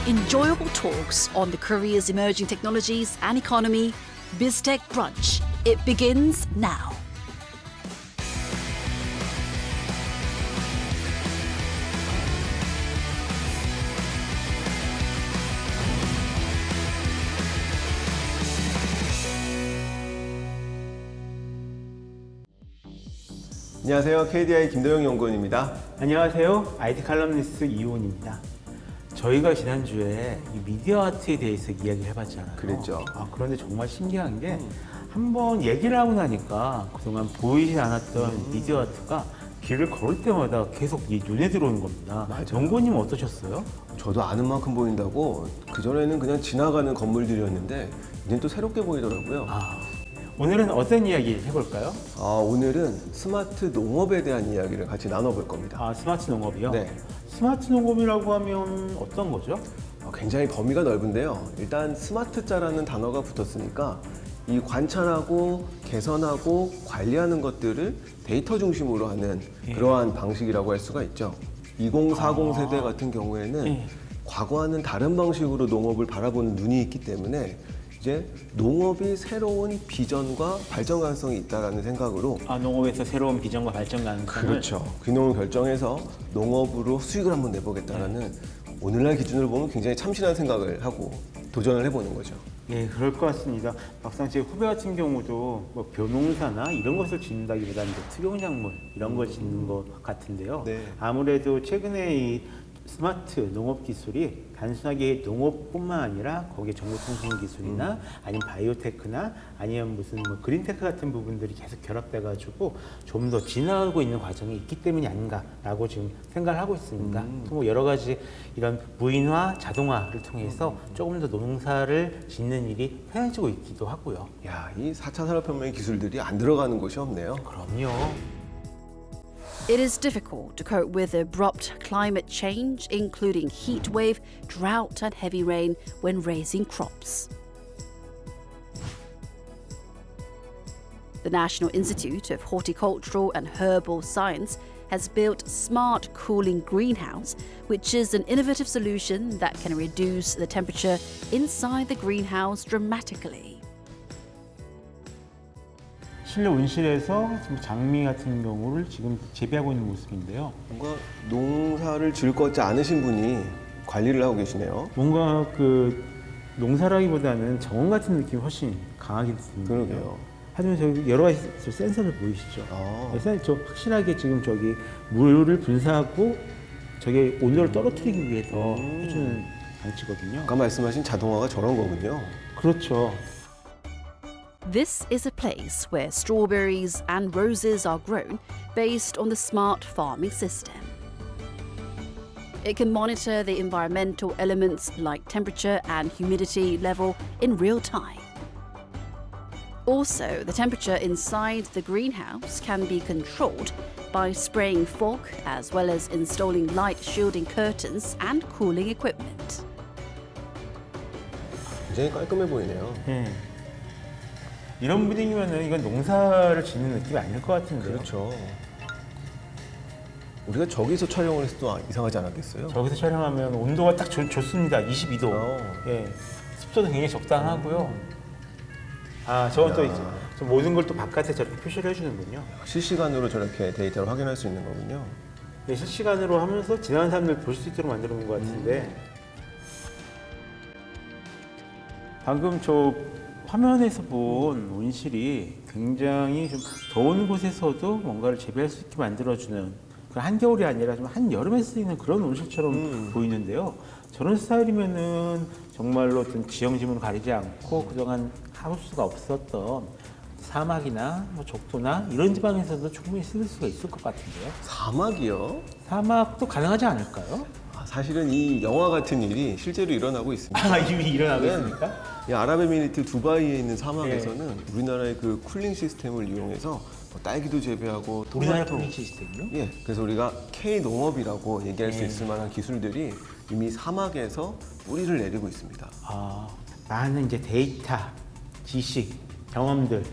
Enjoyable talks on the Korea's emerging technologies and economy. BizTech Brunch. It begins now. 안녕하세요. KDI 김도영 연구원입니다. 안녕하세요. IT 칼럼니스트 이훈입니다. 저희가 지난주에 이 미디어 아트에 대해서 이야기를 해봤잖아요. 그랬죠. 그런데 정말 신기한 게 한번 얘기를 하고 나니까 그동안 보이지 않았던 미디어 아트가 길을 걸을 때마다 계속 이 눈에 들어오는 겁니다. 연구원님 어떠셨어요? 저도 아는 만큼 보인다고 그전에는 그냥 지나가는 건물들이었는데 이제는 또 새롭게 보이더라고요. 오늘은 어떤 이야기 해볼까요? 오늘은 스마트 농업에 대한 이야기를 같이 나눠볼 겁니다. 스마트 농업이요? 네. 스마트 농업이라고 하면 어떤 거죠? 굉장히 범위가 넓은데요. 일단 스마트자라는 단어가 붙었으니까 이 관찰하고 개선하고 관리하는 것들을 데이터 중심으로 하는 그러한 방식이라고 할 수가 있죠. 2040 세대 같은 경우에는 과거와는 다른 방식으로 농업을 바라보는 눈이 있기 때문에 이제 농업이 새로운 비전과 발전 가능성이 있다는 생각으로 농업에서 새로운 비전과 발전 가능성을 그렇죠. 귀농을 결정해서 농업으로 수익을 한번 내보겠다라는 오늘날 기준으로 보면 굉장히 참신한 생각을 하고 도전을 해보는 거죠. 네, 그럴 것 같습니다. 막상 제 후배 같은 경우도 뭐 벼농사나 이런 것을 짓는다기보다는 특용작물 이런 걸 짓는 것 같은데요. 네. 아무래도 최근에 이 스마트 농업 기술이 단순하게 농업뿐만 아니라 거기에 정보통신 기술이나 아니면 바이오테크나 아니면 무슨 뭐 그린테크 같은 부분들이 계속 결합돼가지고 좀 더 진화하고 있는 과정이 있기 때문이 아닌가라고 지금 생각을 하고 있습니다. 또 뭐 여러 가지 이런 무인화, 자동화를 통해서 조금 더 농사를 짓는 일이 편해지고 있기도 하고요. 야, 이 4차 산업혁명의 기술들이 안 들어가는 곳이 없네요. 그럼요. It is difficult to cope with abrupt climate change, including heat wave, drought, and heavy rain when raising crops. The National Institute of Horticultural and Herbal Science has built Smart Cooling Greenhouse, which is an innovative solution that can reduce the temperature inside the greenhouse dramatically. 실내 온실에서 지금 장미 같은 경우를 지금 재배하고 있는 모습인데요. 뭔가 농사를 지을 것 같지 않으신 분이 관리를 하고 계시네요. 뭔가 그 농사라기보다는 정원 같은 느낌이 훨씬 강하게 듭니다. 그러게요. 하지만 저기 여러 가지 센서를 보이시죠? 아. 그래서 저 확실하게 지금 저기 물을 분사하고 저게 온도를 떨어뜨리기 위해서 해주는 장치거든요. 아까 말씀하신 자동화가 저런 거군요. 그렇죠. This is a place where strawberries and roses are grown based on the smart farming system. It can monitor the environmental elements like temperature and humidity level in real time. Also, the temperature inside the greenhouse can be controlled by spraying fog as well as installing light shielding curtains and cooling equipment. 굉장히 깔끔해 보이네요. 이런 분위기면은 이건 농사를 짓는 느낌이 아닐 것 같은데요. 그렇죠. 우리가 저기서 촬영을 해도 이상하지 않았겠어요? 저기서 촬영하면 온도가 딱 좋습니다. 22도. 예. 습도도 굉장히 적당하고요. 저건 또 이제 모든 걸 또 바깥에 저렇게 표시를 해주는군요. 실시간으로 저렇게 데이터를 확인할 수 있는 거군요. 예, 실시간으로 하면서 지나가는 사람들 볼 수 있도록 만들어 놓은 것 같은데 방금 저 화면에서 본 온실이 굉장히 좀 더운 곳에서도 뭔가를 재배할 수 있게 만들어주는 그 한겨울이 아니라 좀 한여름에 쓰이는 그런 온실처럼 보이는데요. 저런 스타일이면은 정말로 어떤 지형지문을 가리지 않고 그동안 하우스가 없었던 사막이나 뭐 적도나 이런 지방에서도 충분히 쓸 수가 있을 것 같은데요. 사막이요? 사막도 가능하지 않을까요? 사실은 이 영화 같은 일이 실제로 일어나고 있습니다. 이미 일어나고 있습니까? 이 아랍에미리트 두바이에 있는 사막에서는 우리나라의 그 쿨링 시스템을 이용해서 뭐 딸기도 재배하고 우리나라 토마토. 쿨링 시스템이요? 예, 그래서 우리가 K 농업이라고 얘기할 수 있을 만한 기술들이 이미 사막에서 뿌리를 내리고 있습니다. 많은 이제 데이터, 지식, 경험들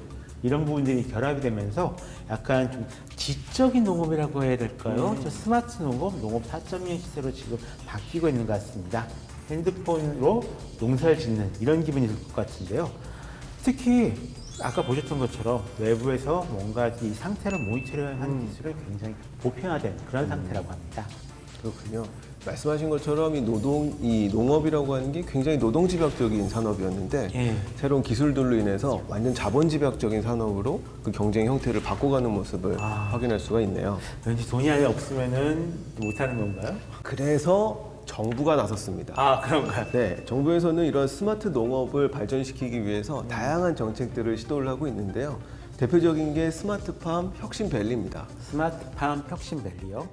이런 부분들이 결합이 되면서 약간 좀 지적인 농업이라고 해야 될까요? 저 스마트 농업, 농업 4.0 시대로 지금 바뀌고 있는 것 같습니다. 핸드폰으로 농사를 짓는 이런 기분이 들 것 같은데요. 특히 아까 보셨던 것처럼 외부에서 뭔가 이 상태를 모니터링하는 기술을 굉장히 보편화된 그런 상태라고 합니다. 그렇군요. 말씀하신 것처럼 이 농업이라고 하는 게 굉장히 노동집약적인 산업이었는데 예. 새로운 기술들로 인해서 완전 자본집약적인 산업으로 그 경쟁 형태를 바꿔가는 모습을 확인할 수가 있네요. 왠지 돈이 아예 없으면은 못하는 건가요? 그래서 정부가 나섰습니다. 아, 그런가요? 네, 정부에서는 이런 스마트 농업을 발전시키기 위해서 다양한 정책들을 시도를 하고 있는데요. 대표적인 게 스마트팜 혁신밸리입니다. 스마트팜 혁신밸리요?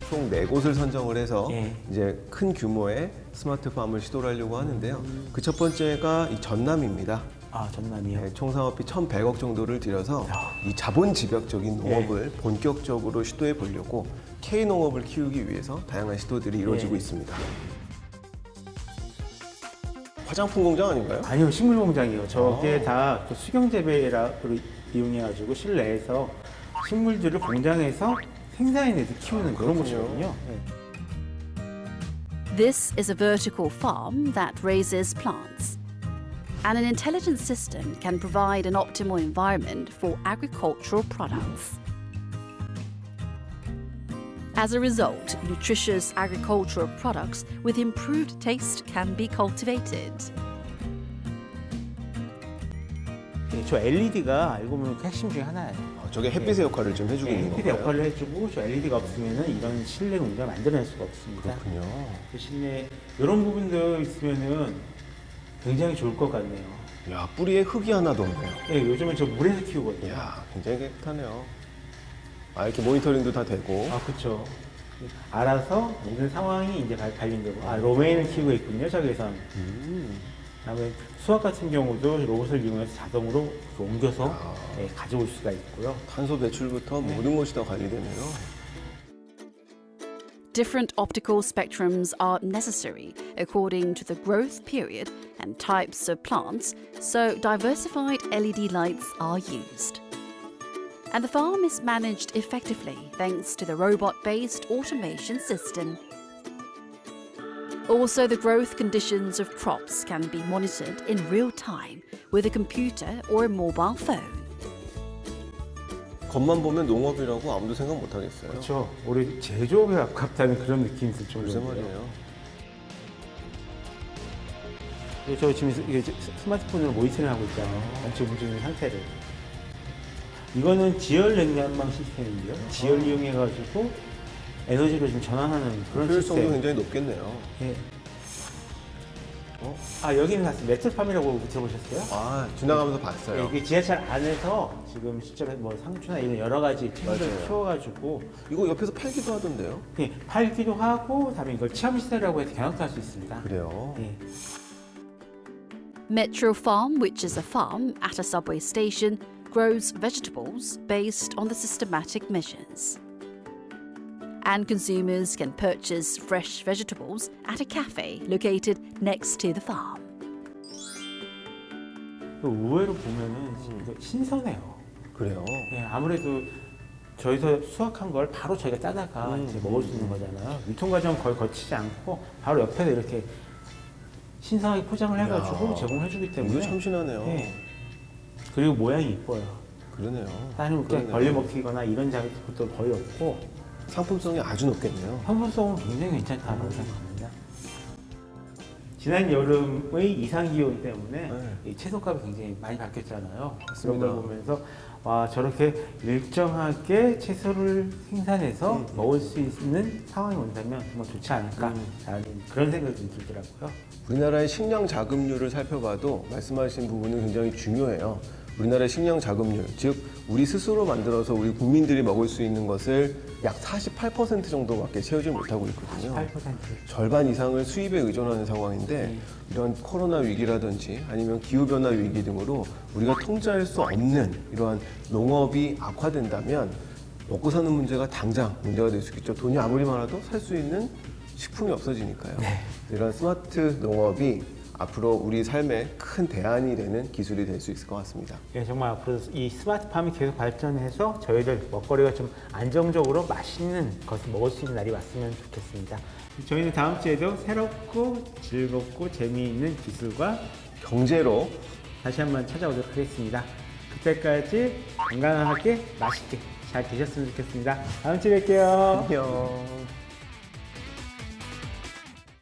총 4곳을 선정을 해서 예. 이제 큰 규모의 스마트팜을 시도를 하려고 하는데요. 그 첫 번째가 이 전남입니다. 아, 전남이요? 네, 총 사업비 1,100억 정도를 들여서 이 자본집약적인 농업을 본격적으로 시도해 보려고 K농업을 키우기 위해서 다양한 시도들이 이루어지고 있습니다. 화장품 공장 아닌가요? 아니요, 식물 공장이요. 저게 다그 수경 재배를 이용해가지고 실내에서 식물들을 공장에서 생산해내서 키우는 그런 그렇군요. 곳이거든요. This is a vertical farm that raises plants. And an intelligent system can provide an optimal environment for agricultural products. As a result, nutritious agricultural products with improved taste can be cultivated. 저 LED가 알고 보면 핵심 중에 하나예요. 저게 햇빛의 역할을 좀 해주고 있는 햇빛 건가요? 역할을 해주고 저 LED가 없으면 이런 실내 공장을 만들어낼 수가 없습니다. 그렇군요. 그 실내 이런 부분도 있으면은 굉장히 좋을 것 같네요. 야, 뿌리에 흙이 하나도 없네요. 예, 요즘은 저 물에서 키우거든요. 이야, 굉장히 깨끗하네요. 이렇게 모니터링도 다 되고. 아, 그렇죠. 알아서 모든 상황이 이제 발견되고, 로메인을 키우고 있군요, 저기선. 그다음에 수학 같은 경우도 로봇을 이용해서 자동으로 옮겨서 가져올 수가 있고요. 탄소 배출부터 모든 것이 다 관리되네요. Different optical spectrums are necessary according to the growth period and types of plants, so diversified LED lights are used. And the farm is managed effectively thanks to the robot-based automation system. Also, the growth conditions of crops can be monitored in real time with a computer or a mobile phone. 겉만 보면 농업이라고 아무도 생각 못 하겠어요. 그렇죠. 우리 제조업에 가깝다는 그런 느낌이 들 글쎄 정도인데요. 말이에요. 저 지금 이게 스마트폰으로 모니터링 하고 있잖아요. 지금 움직이는 상태를. 이거는 지열 냉난방 시스템인데요. 지열 이용해가지고 에너지로 좀 전환하는 그런 효율성도 시스템. 굉장히 높겠네요. 예. 여기는 사실 메틀팜이라고 들어보셨어요? 지나가면서 봤어요. 이게 지하철 안에서 지금 실제로 뭐 상추나 이런 여러 가지 채소를 맞아요. 키워가지고 이거 옆에서 팔기도 하던데요? 팔기도 하고, 다음에 이걸 체험시설이라고 해서 경영도 할 수 있습니다. 그래요. 예. Metro Farm, which is a farm at a subway station, grows vegetables based on the systematic measures. And consumers can purchase fresh vegetables at a cafe located next to the farm. 의외로 보면은 이거 신선해요. 그래요. 예, 아무래도 저희서 수확한 걸 바로 저희가 따다가 이제 먹을 수 있는 거잖아요. 유통 과정 거의 거치지 않고 바로 옆에서 이렇게 신선하게 포장을 해가지고 야, 제공해주기 때문에. 이거 참 신하네요. 예. 그리고 모양이 이뻐요. 그러네요. 다른 이렇게 그러네요. 벌레 먹히거나 이런 것도 거의 없고 상품성이 아주 높겠네요. 형성성은 굉장히 괜찮다고 생각합니다. 지난 여름의 이상 기온 때문에 이 채소값이 굉장히 많이 바뀌었잖아요. 그런 걸 보면서 저렇게 일정하게 채소를 생산해서 먹을 수 있는 상황이 온다면 정말 좋지 않을까라는 그런 생각이 들더라고요. 우리나라의 식량 자급률을 살펴봐도 말씀하신 부분은 굉장히 중요해요. 우리나라의 식량 자급률, 즉 우리 스스로 만들어서 우리 국민들이 먹을 수 있는 것을 약 48% 정도밖에 채우지 못하고 있거든요. 8%. 절반 이상을 수입에 의존하는 상황인데 이런 코로나 위기라든지 아니면 기후변화 위기 등으로 우리가 통제할 수 없는 이러한 농업이 악화된다면 먹고 사는 문제가 당장 문제가 될 수 있겠죠. 돈이 아무리 많아도 살 수 있는 식품이 없어지니까요. 이런 스마트 농업이 앞으로 우리 삶에 큰 대안이 되는 기술이 될 수 있을 것 같습니다. 예, 정말 앞으로 이 스마트팜이 계속 발전해서 저희들 먹거리가 좀 안정적으로 맛있는 것을 먹을 수 있는 날이 왔으면 좋겠습니다. 저희는 다음 주에도 새롭고 즐겁고 재미있는 기술과 경제로 다시 한번 찾아오도록 하겠습니다. 그때까지 건강하게 맛있게 잘 드셨으면 좋겠습니다. 다음 주에 뵐게요. 안녕.